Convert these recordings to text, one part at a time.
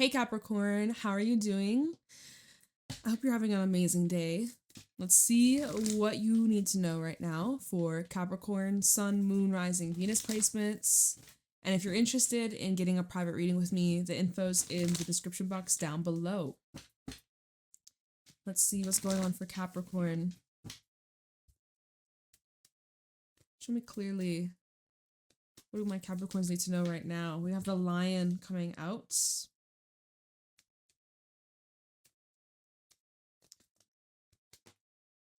Hey Capricorn, how are you doing? I hope you're having an amazing day. Let's see what you need to know right now for Capricorn, Sun, Moon, Rising, Venus placements. And if you're interested in getting a private reading with me, the info's in the description box down below. Let's see what's going on for Capricorn. Show me clearly. What do my Capricorns need to know right now? We have the Lion coming out.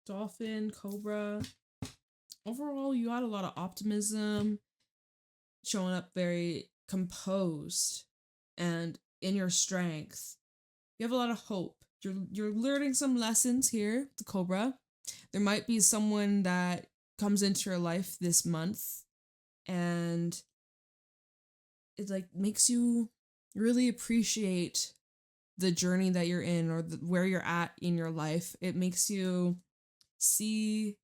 Dolphin, Cobra. Overall, you got a lot of optimism, showing up very composed and in your strength. You have a lot of hope. You're learning some lessons here, the Cobra. There might be someone that comes into your life this month and it like makes you really appreciate the journey that you're in or where you're at in your life. It makes you see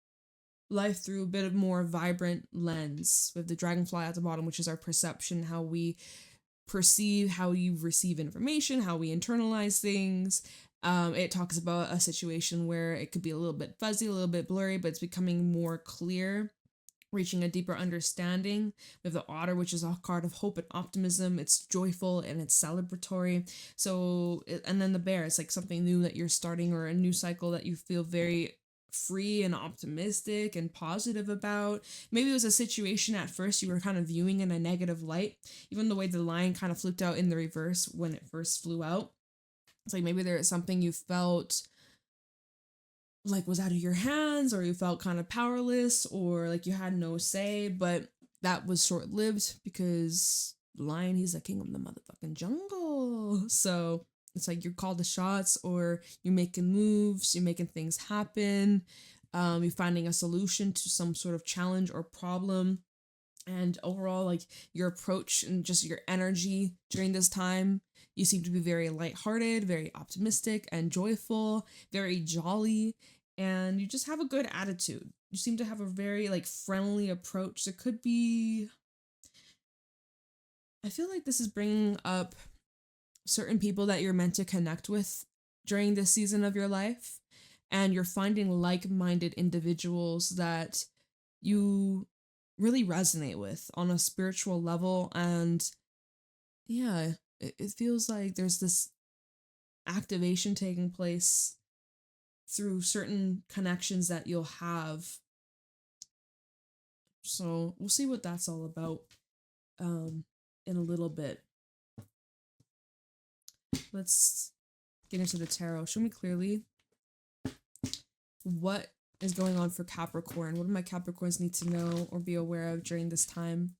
life through a bit of more vibrant lens with the dragonfly at the bottom, which is our perception, how we perceive, how you receive information, how we internalize things. It talks about a situation where it could be a little bit fuzzy, a little bit blurry, but it's becoming more clear, reaching a deeper understanding. We have the Otter, which is a card of hope and optimism. It's joyful and it's celebratory. So, and then the Bear, it's like something new that you're starting or a new cycle that you feel very free and optimistic and positive about. Maybe it was a situation at first you were kind of viewing in a negative light. Even the way the Lion kind of flipped out in the reverse when it first flew out. It's like maybe there is something you felt like was out of your hands, or you felt kind of powerless, or like you had no say, but that was short-lived because the Lion, he's the king of the motherfucking jungle. So it's like you're called the shots, or you're making moves, you're making things happen, you're finding a solution to some sort of challenge or problem. And overall, like your approach and just your energy during this time, you seem to be very lighthearted, very optimistic and joyful, very jolly, and you just have a good attitude. You seem to have a very like friendly approach. There could be, I feel like this is bringing up certain people that you're meant to connect with during this season of your life, and you're finding like-minded individuals that you really resonate with on a spiritual level. And yeah, it feels like there's this activation taking place through certain connections that you'll have. So we'll see what that's all about in a little bit. Let's get into the tarot. Show me clearly what is going on for Capricorn. What do my Capricorns need to know or be aware of during this time?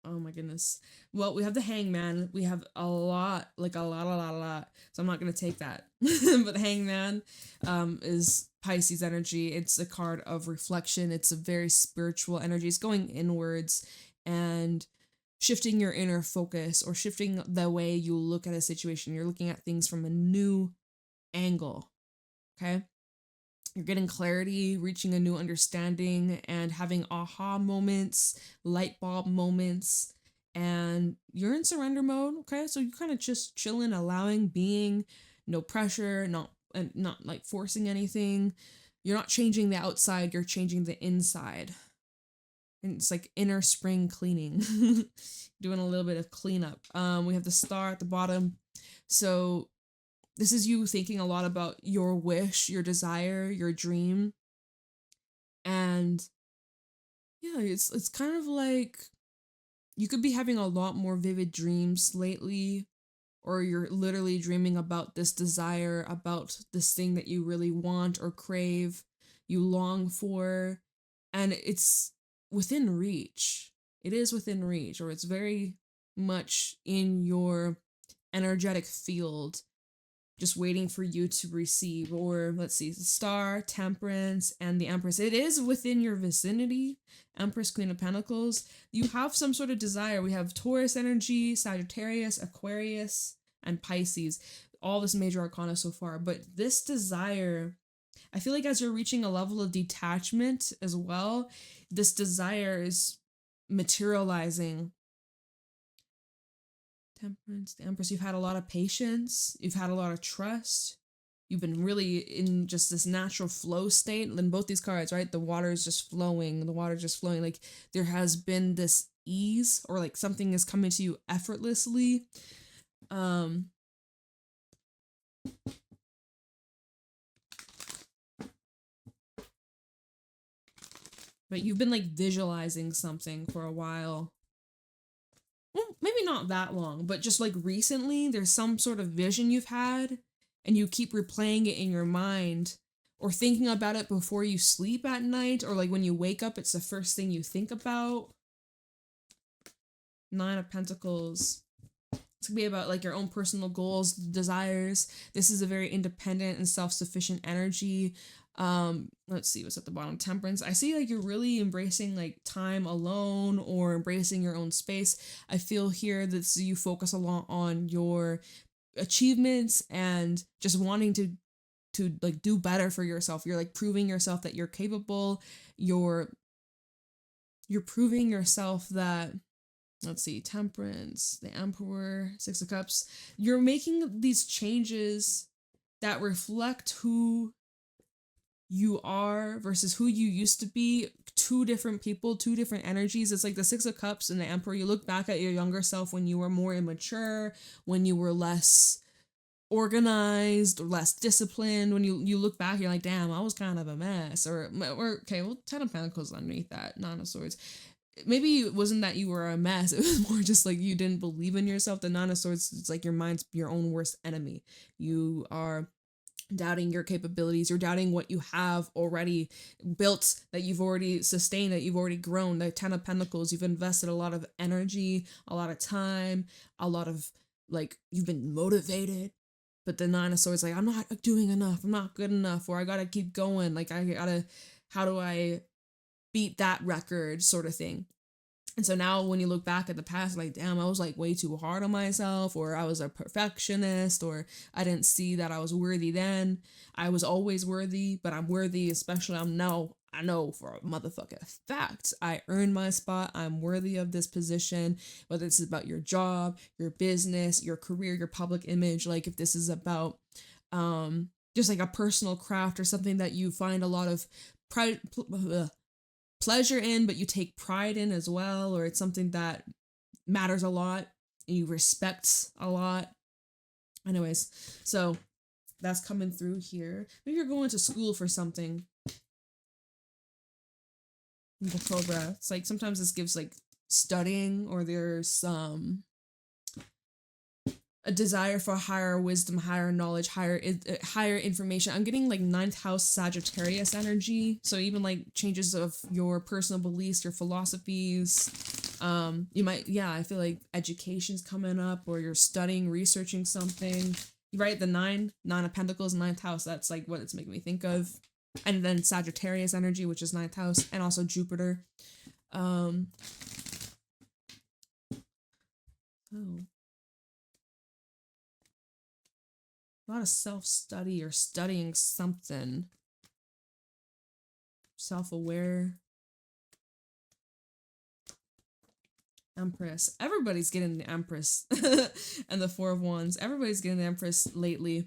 Oh my goodness. Well, we have the Hangman. We have a lot. So I'm not going to take that. But the Hangman is Pisces energy. It's a card of reflection. It's a very spiritual energy. It's going inwards and shifting your inner focus, or shifting the way you look at a situation. You're looking at things from a new angle. Okay? You're getting clarity, reaching a new understanding, and having aha moments, light bulb moments, and you're in surrender mode. Okay, so you're kind of just chilling, allowing, being, no pressure, not like forcing anything. You're not changing the outside, you're changing the inside. And it's like inner spring cleaning, doing a little bit of cleanup. We have the Star at the bottom, so this is you thinking a lot about your wish, your desire, your dream. And yeah, it's kind of like you could be having a lot more vivid dreams lately, or you're literally dreaming about this desire, about this thing that you really want or crave, you long for, and it's within reach. It is within reach, or it's very much in your energetic field, just waiting for you to receive. Or let's see, the Star, Temperance, and the Empress. It is within your vicinity. Empress, Queen of Pentacles. You have some sort of desire. We have Taurus energy, Sagittarius, Aquarius, and Pisces. All this major arcana so far. But this desire, I feel like as you're reaching a level of detachment as well, this desire is materializing Temperance, the Empress. You've had a lot of patience. You've had a lot of trust. You've been really in just this natural flow state. In both these cards, right? The water is just flowing. The water just flowing. Like there has been this ease, or like something is coming to you effortlessly. But you've been like visualizing something for a while. Well, maybe not that long, but just like recently, there's some sort of vision you've had, and you keep replaying it in your mind or thinking about it before you sleep at night, or like when you wake up, it's the first thing you think about. 9 of Pentacles. It's gonna be about like your own personal goals, desires. This is a very independent and self-sufficient energy. Let's see what's at the bottom. Temperance. I see like you're really embracing like time alone or embracing your own space. I feel here that you focus a lot on your achievements and just wanting to like do better for yourself. You're like proving yourself that you're capable. You're proving yourself that, let's see, Temperance, the Emperor, 6 of Cups. You're making these changes that reflect who you are versus who you used to be. 2 different people, 2 different energies. It's like the 6 of Cups and the Emperor. You look back at your younger self when you were more immature, when you were less organized or less disciplined. When you look back, you're like, damn, I was kind of a mess. Or okay, well, 10 of Pentacles underneath that, 9 of Swords. Maybe it wasn't that you were a mess. It was more just like you didn't believe in yourself. The 9 of Swords, it's like your mind's your own worst enemy. You are doubting your capabilities. You're doubting what you have already built, that you've already sustained, that you've already grown. The 10 of Pentacles, you've invested a lot of energy, a lot of time, a lot of like, you've been motivated. But the 9 of Swords, like, I'm not doing enough. I'm not good enough. Or I gotta keep going. Like, how do I beat that record sort of thing? And so now when you look back at the past, like, damn, I was like way too hard on myself, or I was a perfectionist, or I didn't see that I was worthy then. I was always worthy, but I'm worthy, especially I know for a motherfucking fact, I earned my spot. I'm worthy of this position, whether it's about your job, your business, your career, your public image. Like if this is about just like a personal craft or something that you find a lot of pleasure in, but you take pride in as well, or it's something that matters a lot and you respect a lot. Anyways, so that's coming through here. Maybe you're going to school for something. The Cobra. It's like sometimes this gives like studying, or there's a desire for higher wisdom, higher knowledge, higher information. I'm getting like 9th house Sagittarius energy. So even like changes of your personal beliefs, your philosophies. You might, I feel like education's coming up, or you're studying, researching something. Right? The 9 of Pentacles, 9th house. That's like what it's making me think of. And then Sagittarius energy, which is 9th house, and also Jupiter. Oh. A lot of self-study or studying something. Self-aware. Empress. Everybody's getting the Empress. And the 4 of Wands. Everybody's getting the Empress lately.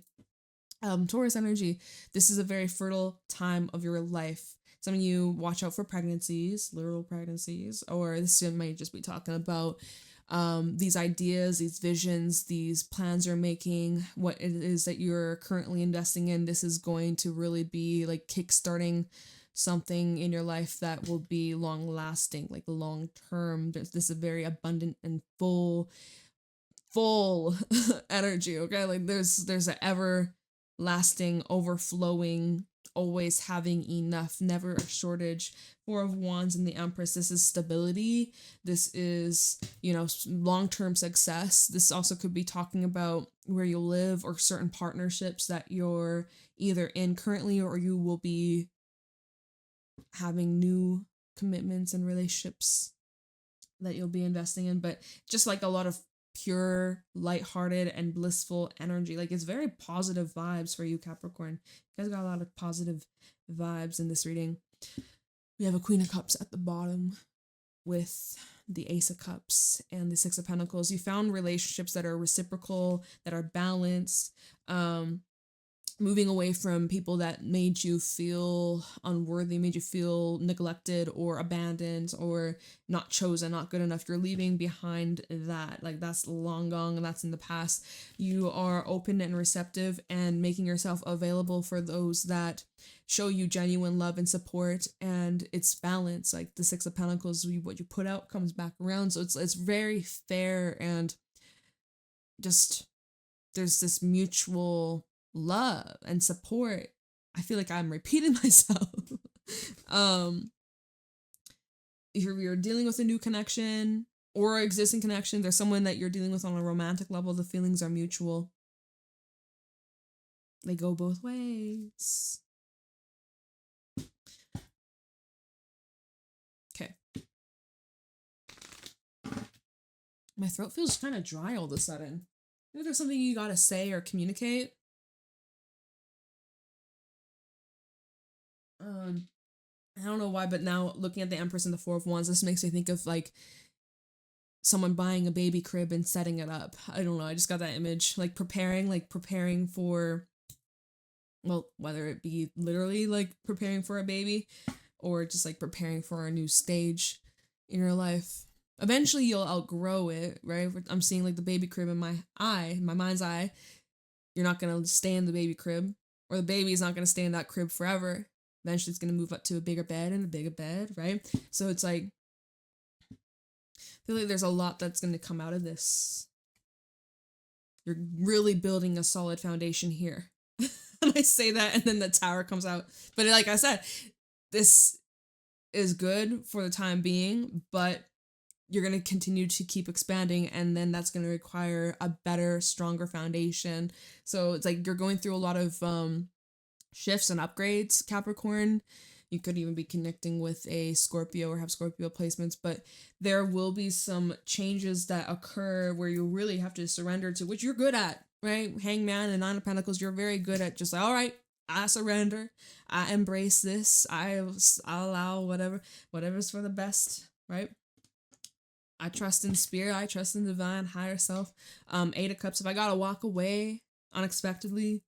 Taurus energy. This is a very fertile time of your life. Some of you watch out for pregnancies, literal pregnancies, or this might just be talking about these ideas, these visions, these plans you're making, what it is that you're currently investing in. This is going to really be like kickstarting something in your life that will be long lasting, like long term. This is a very abundant and full energy. Okay, like there's an ever lasting, overflowing, always having enough, never a shortage. 4 of Wands and the Empress. This is stability. This is, long-term success. This also could be talking about where you live, or certain partnerships that you're either in currently, or you will be having new commitments and relationships that you'll be investing in. But just like a lot of pure, lighthearted, and blissful energy. Like it's very positive vibes for you, Capricorn. You guys got a lot of positive vibes in this reading. We have a Queen of Cups at the bottom with the Ace of Cups and the Six of Pentacles. You found relationships that are reciprocal, that are balanced, moving away from people that made you feel unworthy, made you feel neglected or abandoned or not chosen, not good enough. You're leaving behind that. Like, that's long gone and that's in the past. You are open and receptive and making yourself available for those that show you genuine love and support, and it's balance. Like the Six of Pentacles, what you put out comes back around. So it's very fair, and just there's this mutual love and support. I feel like I'm repeating myself. If you're dealing with a new connection or existing connection, there's someone that you're dealing with on a romantic level, the feelings are mutual. They go both ways. Okay. My throat feels kind of dry all of a sudden. Maybe there's something you gotta say or communicate. I don't know why, but now looking at the Empress and the Four of Wands, this makes me think of like someone buying a baby crib and setting it up. I don't know, I just got that image. Like preparing for, well, whether it be literally like preparing for a baby or just like preparing for a new stage in your life. Eventually you'll outgrow it, right? I'm seeing like the baby crib in my mind's eye. You're not going to stay in the baby crib, or the baby's not going to stay in that crib forever. Eventually it's going to move up to a bigger bed and a bigger bed, right? So it's like, I feel like there's a lot that's going to come out of this. You're really building a solid foundation here. And I say that, and then the Tower comes out. But like I said, this is good for the time being, but you're going to continue to keep expanding, and then that's going to require a better, stronger foundation. So it's like you're going through a lot of shifts and upgrades, Capricorn. You could even be connecting with a Scorpio or have Scorpio placements, but there will be some changes that occur where you really have to surrender to, which you're good at, right? Hangman and Nine of Pentacles, you're very good at just like, all right, I surrender, I embrace this, I'll allow whatever's for the best, right? I trust in spirit, I trust in divine higher self. Eight of Cups, if I gotta walk away unexpectedly,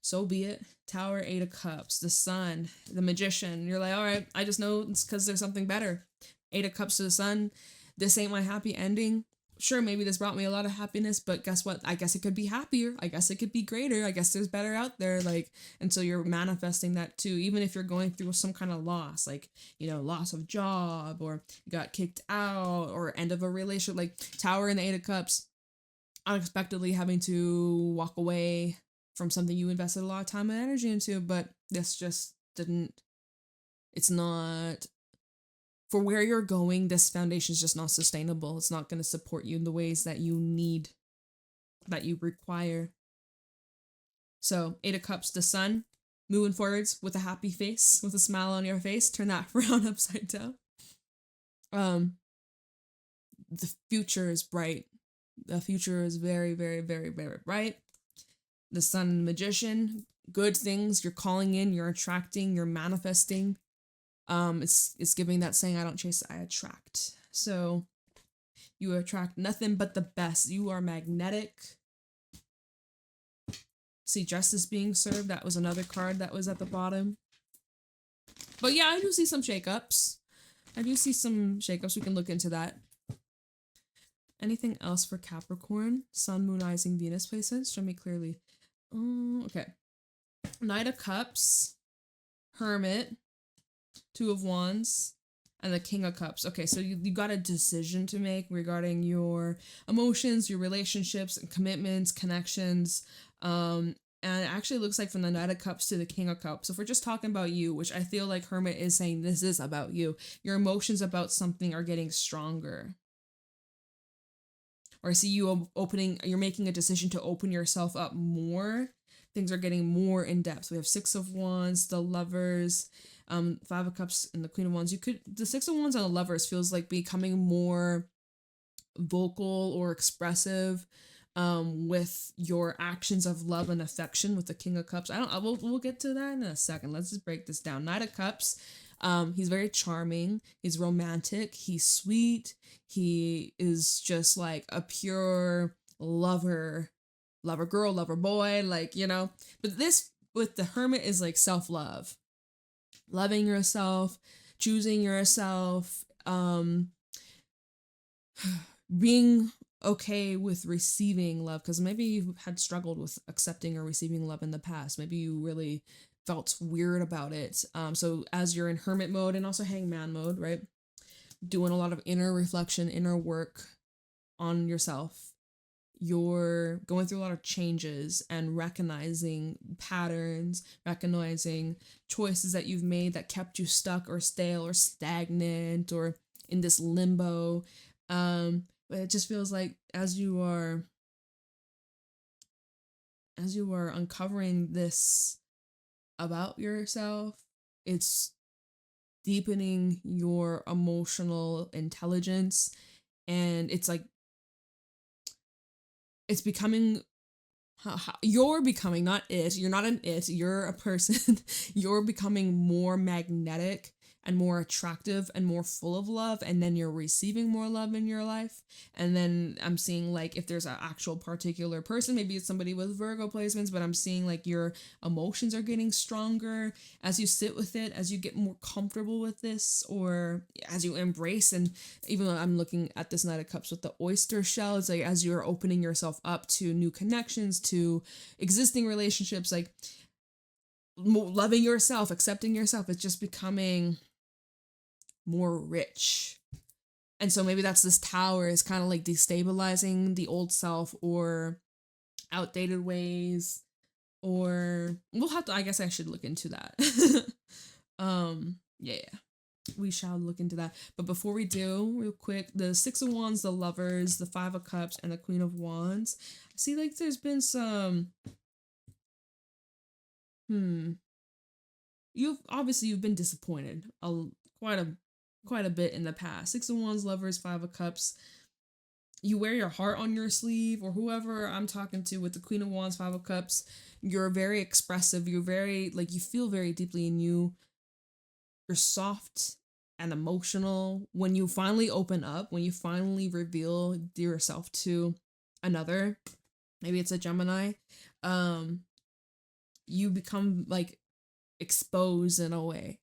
so be it. Tower, Eight of Cups, the Sun, the Magician. You're like, all right, I just know it's because there's something better. Eight of Cups to the Sun. This ain't my happy ending. Sure, maybe this brought me a lot of happiness, but guess what? I guess it could be happier. I guess it could be greater. I guess there's better out there. Like, and so you're manifesting that too, even if you're going through some kind of loss, like, you know, loss of job, or you got kicked out, or end of a relationship. Like Tower and the Eight of Cups, unexpectedly having to walk away from something you invested a lot of time and energy into, but this just didn't, it's not, for where you're going, this foundation is just not sustainable. It's not going to support you in the ways that you need, that you require. So Eight of Cups, the Sun, moving forwards with a happy face, with a smile on your face, turn that frown upside down. The future is bright. The future is very, very, very, very bright. The Sun and the Magician, good things you're calling in, you're attracting, you're manifesting. It's giving that saying, I don't chase, I attract. So you attract nothing but the best. You are magnetic. See justice being served. That was another card that was at the bottom. But yeah, I do see some shakeups. We can look into that. Anything else for Capricorn? Sun, Moon, Rising, Venus placements. Show me clearly. Okay. Knight of Cups, Hermit, Two of Wands, and the King of Cups. Okay, so you got a decision to make regarding your emotions, your relationships, and commitments, connections. And it actually looks like from the Knight of Cups to the King of Cups. So if we're just talking about you, which I feel like Hermit is saying this is about you, your emotions about something are getting stronger. Or I see you you're making a decision to open yourself up more. Things are getting more in depth. We have Six of Wands, the Lovers, Five of Cups, and the Queen of Wands. The Six of Wands and the Lovers feels like becoming more vocal or expressive with your actions of love and affection with the King of Cups. We'll get to that in a second. Let's just break this down. Knight of Cups, He's very charming, he's romantic, he's sweet, he is just like a pure lover, lover girl, lover boy, like, you know. But this with the hermit is like self-love, loving yourself, choosing yourself, being okay with receiving love, because maybe you had struggled with accepting or receiving love in the past. Maybe you really felt weird about it. So as you're in hermit mode and also hangman mode, right, doing a lot of inner reflection, inner work on yourself, you're going through a lot of changes and recognizing patterns, recognizing choices that you've made that kept you stuck or stale or stagnant or in this limbo. But it just feels like as you are uncovering this about yourself, it's deepening your emotional intelligence, and it's like it's becoming you're becoming, not it, you're not an it, you're a person. You're becoming more magnetic and more attractive and more full of love, and then you're receiving more love in your life. And then I'm seeing like if there's an actual particular person, maybe it's somebody with Virgo placements, but I'm seeing like your emotions are getting stronger as you sit with it, as you get more comfortable with this, or as you embrace. And even though I'm looking at this Knight of Cups with the oyster shell, it's like as you're opening yourself up to new connections, to existing relationships, like loving yourself, accepting yourself, it's just becoming more rich. And so maybe that's this tower is kind of like destabilizing the old self or outdated ways, or we'll have to, I guess I should look into that. Yeah, we shall look into that. But before we do, real quick, the Six of Wands, the Lovers, the Five of Cups, and the Queen of Wands, I see like there's been some you've been disappointed quite a bit in the past. Six of Wands, Lovers, Five of Cups. You wear your heart on your sleeve, or whoever I'm talking to with the Queen of Wands, Five of Cups. You're very expressive. You're very, like, you feel very deeply in you. You're soft and emotional. When you finally open up, when you finally reveal yourself to another, maybe it's a Gemini, you become like exposed in a way.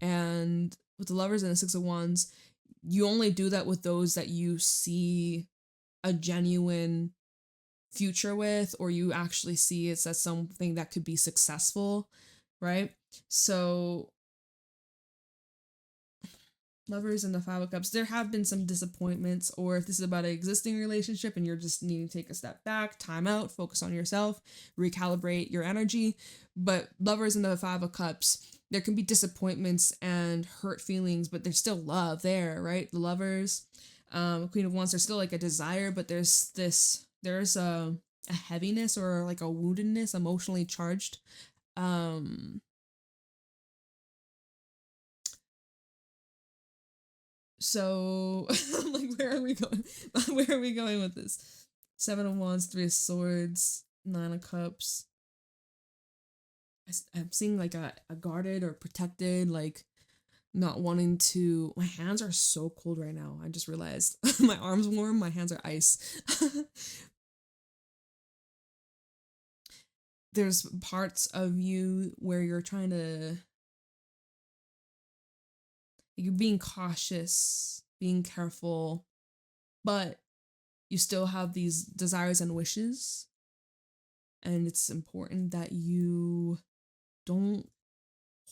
And with the Lovers and the Six of Wands, you only do that with those that you see a genuine future with, or you actually see it as something that could be successful, right? So Lovers and the Five of Cups, there have been some disappointments, or if this is about an existing relationship and you're just needing to take a step back, time out, focus on yourself, recalibrate your energy. But Lovers and the Five of Cups, there can be disappointments and hurt feelings, but there's still love there, right? The Lovers, Queen of Wands, there's still like a desire, but there's a heaviness or like a woundedness, emotionally charged. So like where are we going? Where are we going with this? Seven of Wands, Three of Swords, Nine of Cups. I'm seeing like a guarded or protected, like not wanting to. My hands are so cold right now. I just realized my arms warm, my hands are ice. There's parts of you where you're trying to, you're being cautious, being careful, but you still have these desires and wishes. And it's important that you don't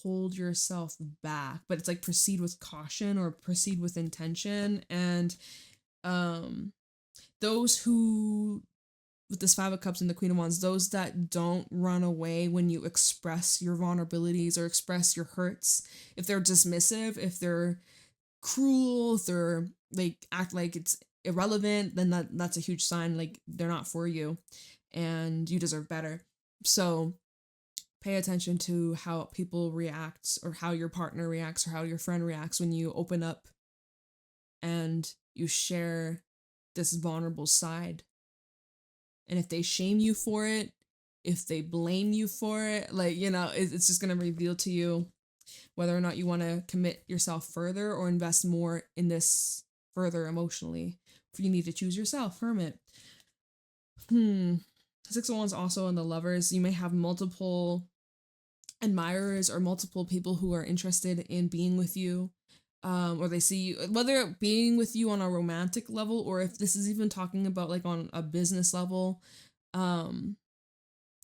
hold yourself back, but it's like proceed with caution or proceed with intention. And those who, with this Five of Cups and the Queen of Wands, those that don't run away when you express your vulnerabilities or express your hurts, if they're dismissive, if they're cruel, if they're like act like it's irrelevant, then that's a huge sign like they're not for you and you deserve better. So pay attention to how people react, or how your partner reacts, or how your friend reacts when you open up and you share this vulnerable side. And if they shame you for it, if they blame you for it, like, you know, it's just going to reveal to you whether or not you want to commit yourself further or invest more in this further emotionally. You need to choose yourself. Hermit. 6 of Wands also on the Lovers. You may have multiple admirers or multiple people who are interested in being with you, or they see you, whether being with you on a romantic level or if this is even talking about like on a business level.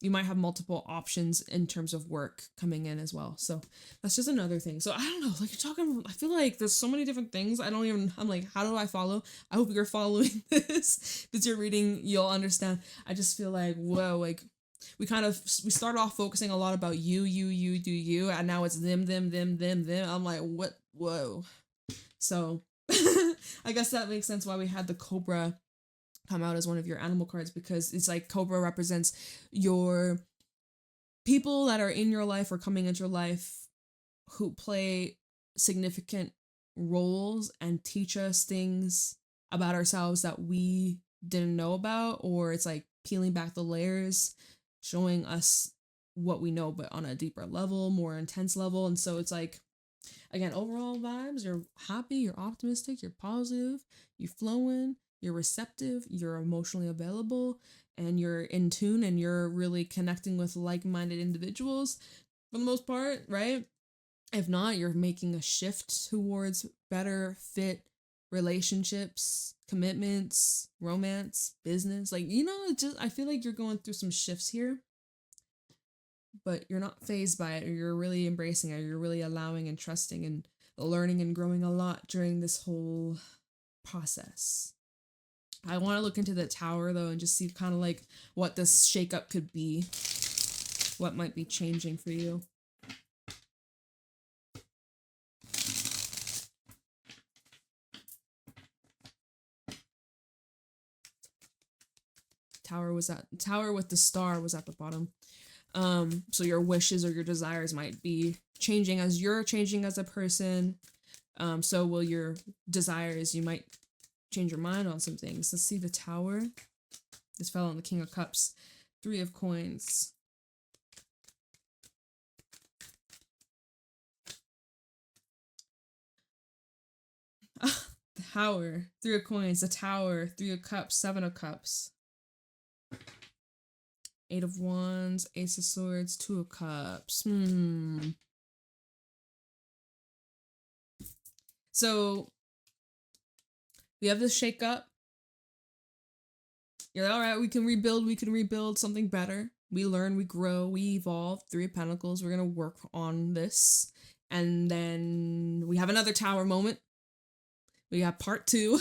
You might have multiple options in terms of work coming in as well. So that's just another thing. So I don't know, like you're talking, I feel like there's so many different things. I'm like, how do I follow? I hope you're following this. If you're reading, you'll understand. I just feel like, whoa, like we start off focusing a lot about you, do you, and now it's them. I'm like, what? Whoa. So I guess that makes sense why we had the Cobra come out as one of your animal cards, because it's like Cobra represents your people that are in your life or coming into your life who play significant roles and teach us things about ourselves that we didn't know about, or it's like peeling back the layers, showing us what we know but on a deeper level, more intense level. And so it's like, again, overall vibes, you're happy, you're optimistic, you're positive, you're flowing, you're receptive, you're emotionally available, and you're in tune, and you're really connecting with like-minded individuals for the most part, right? If not, you're making a shift towards better fit relationships, commitments, romance, business. Like, I feel like you're going through some shifts here, but you're not fazed by it, or you're really embracing it, or you're really allowing and trusting and learning and growing a lot during this whole process. I want to look into the Tower, though, and just see kind of like what this shakeup could be. What might be changing for you. Tower with the star was at the bottom. So your wishes or your desires might be changing as you're changing as a person. So will your desires. You might change your mind on some things. Let's see the Tower. This fell on the King of Cups. 3 of Coins. The Tower. 3 of Coins. The Tower. 3 of Cups. 7 of Cups. 8 of Wands. Ace of Swords. 2 of Cups. So we have this shake-up. You're like, all right, we can rebuild something better. We learn, we grow, we evolve. 3 of Pentacles, we're going to work on this. And then we have another Tower moment. We have part 2.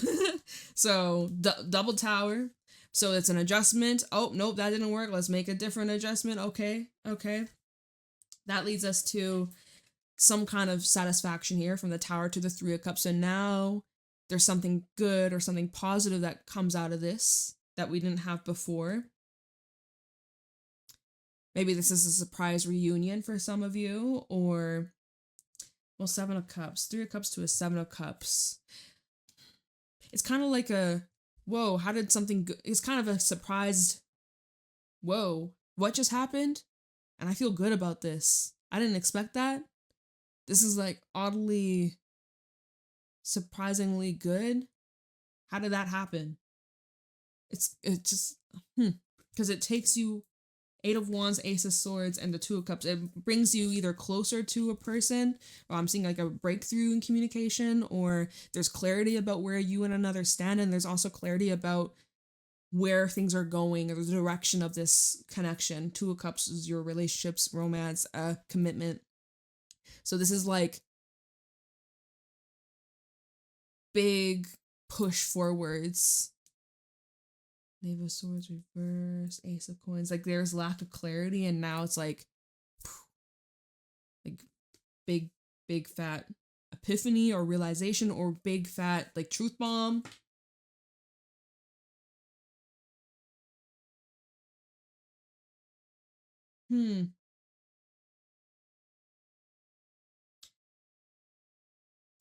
So double Tower. So it's an adjustment. Oh, nope, that didn't work. Let's make a different adjustment. Okay. That leads us to some kind of satisfaction here from the Tower to the 3 of Cups. And now there's something good or something positive that comes out of this that we didn't have before. Maybe this is a surprise reunion for some of you, or, well, 7 of Cups. 3 of Cups to a 7 of Cups. It's kind of like a, whoa, how did something go? It's kind of a surprised, whoa, what just happened? And I feel good about this. I didn't expect that. This is like oddly, surprisingly good. How did that happen? It's just, because it takes you 8 of Wands, Ace of Swords, and the 2 of Cups. It brings you either closer to a person, or I'm seeing like a breakthrough in communication, or there's clarity about where you and another stand, and there's also clarity about where things are going, or the direction of this connection. 2 of Cups is your relationships, romance, commitment. So this is like big push forwards. Knave of Swords reverse, Ace of Coins. Like there's lack of clarity, and now it's like big fat epiphany or realization, or big fat like truth bomb.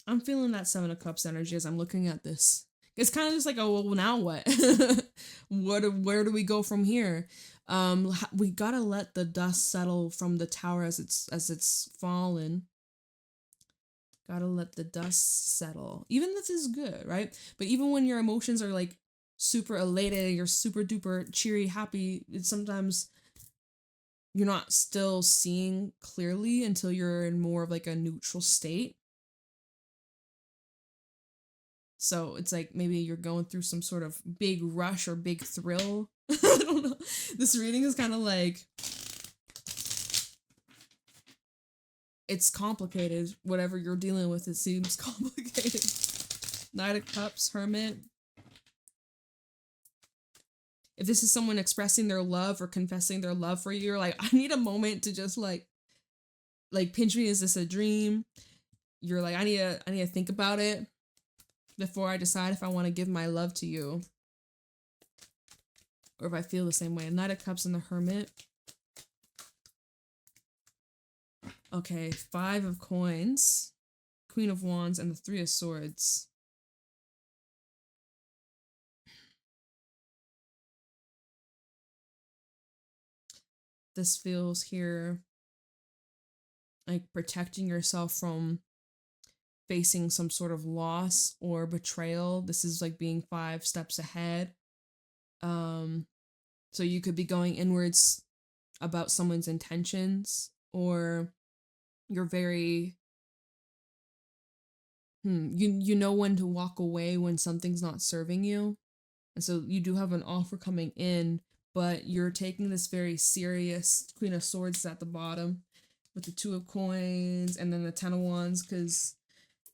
I'm feeling that 7 of Cups energy as I'm looking at this. It's kind of just like, oh, well, now what? Where do we go from here? We gotta let the dust settle from the Tower as it's fallen. Gotta let the dust settle. Even this is good, right? But even when your emotions are like super elated, you're super duper cheery, happy, it's sometimes you're not still seeing clearly until you're in more of like a neutral state. So it's like maybe you're going through some sort of big rush or big thrill. I don't know. This reading is kind of like, it's complicated. Whatever you're dealing with, it seems complicated. Knight of Cups, Hermit. If this is someone expressing their love or confessing their love for you, you're like, I need a moment to just like pinch me. Is this a dream? You're like, I need to think about it before I decide if I want to give my love to you. Or if I feel the same way. Knight of Cups and the Hermit. Okay, 5 of Coins, Queen of Wands, and the 3 of Swords. This feels here like protecting yourself from facing some sort of loss or betrayal. This is like being 5 steps ahead. So you could be going inwards about someone's intentions, or you're very you know when to walk away when something's not serving you. And so you do have an offer coming in, but you're taking this very serious. Queen of Swords is at the bottom with the 2 of Coins and then the 10 of Wands, because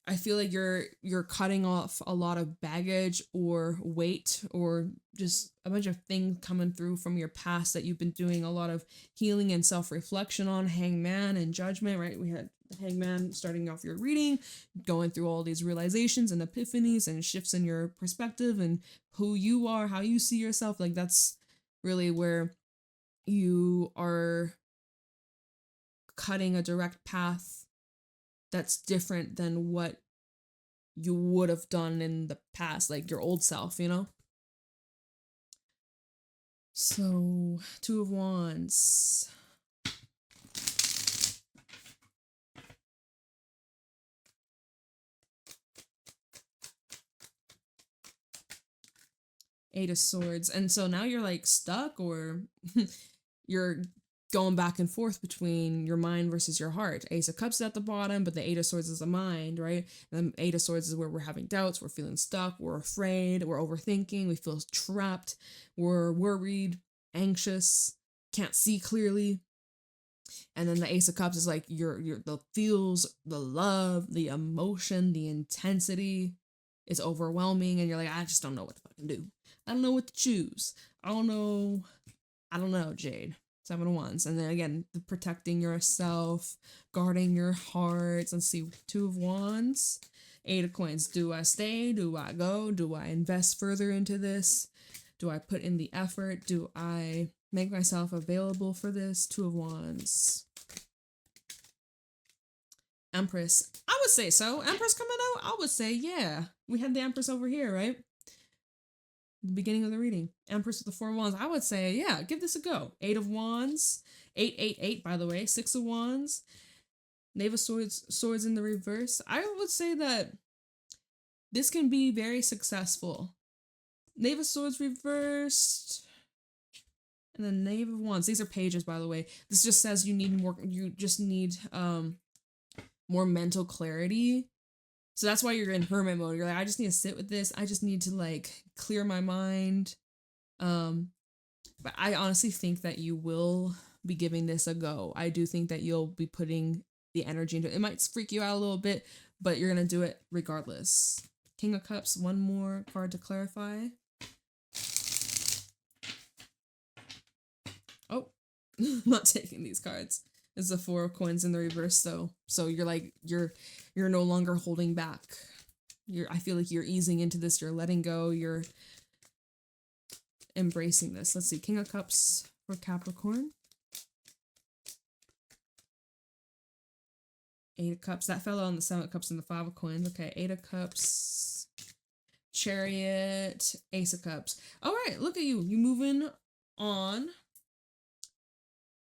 I feel like you're cutting off a lot of baggage or weight or just a bunch of things coming through from your past that you've been doing a lot of healing and self-reflection on. Hangman and Judgment, right? We had the Hangman starting off your reading, going through all these realizations and epiphanies and shifts in your perspective and who you are, how you see yourself. Like that's really where you are cutting a direct path that's different than what you would have done in the past, like your old self, you know? So, 2 of Wands. Eight of Swords. And so now you're like stuck, or you're going back and forth between your mind versus your heart. Ace of Cups is at the bottom, but the 8 of Swords is the mind, right? And the 8 of Swords is where we're having doubts, we're feeling stuck, we're afraid, we're overthinking, we feel trapped, we're worried, anxious, can't see clearly. And then the Ace of Cups is like your the feels, the love, the emotion, the intensity is overwhelming, and you're like, I just don't know what to fucking do. I don't know what to choose. I don't know, Jade. 7 of Wands. And then again, the protecting yourself, guarding your heart. Let's see, 2 of Wands, 8 of Coins. Do I stay? Do I go? Do I invest further into this? Do I put in the effort? Do I make myself available for this? 2 of Wands. Empress. I would say so. Empress coming out? I would say, yeah. We had the Empress over here, right? The beginning of the reading. Empress with the 4 of Wands. I would say, yeah, give this a go. 8 of Wands. 8, by the way. 6 of Wands. Knave of Swords in the reverse. I would say that this can be very successful. Knave of Swords reversed. And then Knave of Wands. These are pages, by the way. This just says you just need more mental clarity. So that's why you're in hermit mode. You're like, I just need to sit with this. I just need to like clear my mind. But I honestly think that you will be giving this a go. I do think that you'll be putting the energy into it. It might freak you out a little bit, but you're going to do it regardless. King of Cups, one more card to clarify. Oh, I'm not taking these cards. It's the 4 of Coins in the reverse, though. So you're like, you're no longer holding back. I feel like you're easing into this. You're letting go. You're embracing this. Let's see. King of Cups for Capricorn. 8 of Cups. That fell on the 7 of Cups and the 5 of Coins. Okay. 8 of Cups. Chariot. Ace of Cups. All right. Look at you. You moving on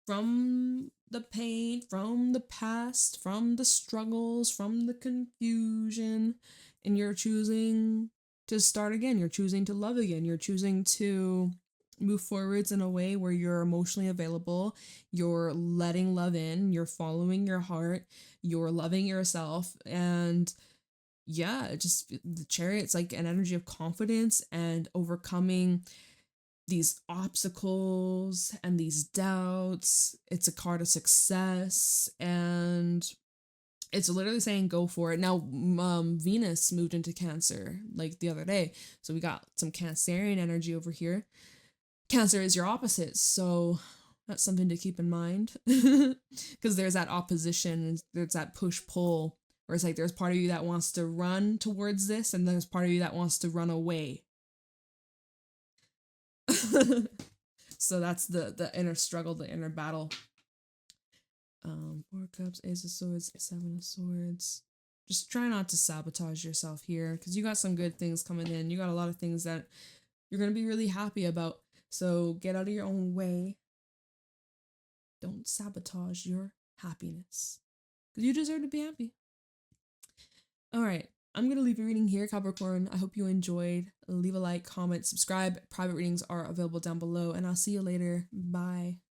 from the pain, from the past, from the struggles, from the confusion, and you're choosing to start again. You're choosing to love again. You're choosing to move forwards in a way where you're emotionally available, you're letting love in, you're following your heart, you're loving yourself, and yeah, just the Chariot's like an energy of confidence and overcoming these obstacles and these doubts. It's a card of success, and it's literally saying go for it. Now, Venus moved into Cancer like the other day, so we got some Cancerian energy over here. Cancer is your opposite, so that's something to keep in mind, because there's that opposition, there's that push pull, where it's like there's part of you that wants to run towards this, and there's part of you that wants to run away. So that's the inner struggle, the inner battle. 4 Cups, Ace of Swords, 7 of Swords. Just try not to sabotage yourself here, because you got some good things coming in. You got a lot of things that you're going to be really happy about. So get out of your own way. Don't sabotage your happiness, because you deserve to be happy. All right. I'm going to leave a reading here, Capricorn. I hope you enjoyed. Leave a like, comment, subscribe. Private readings are available down below, and I'll see you later. Bye.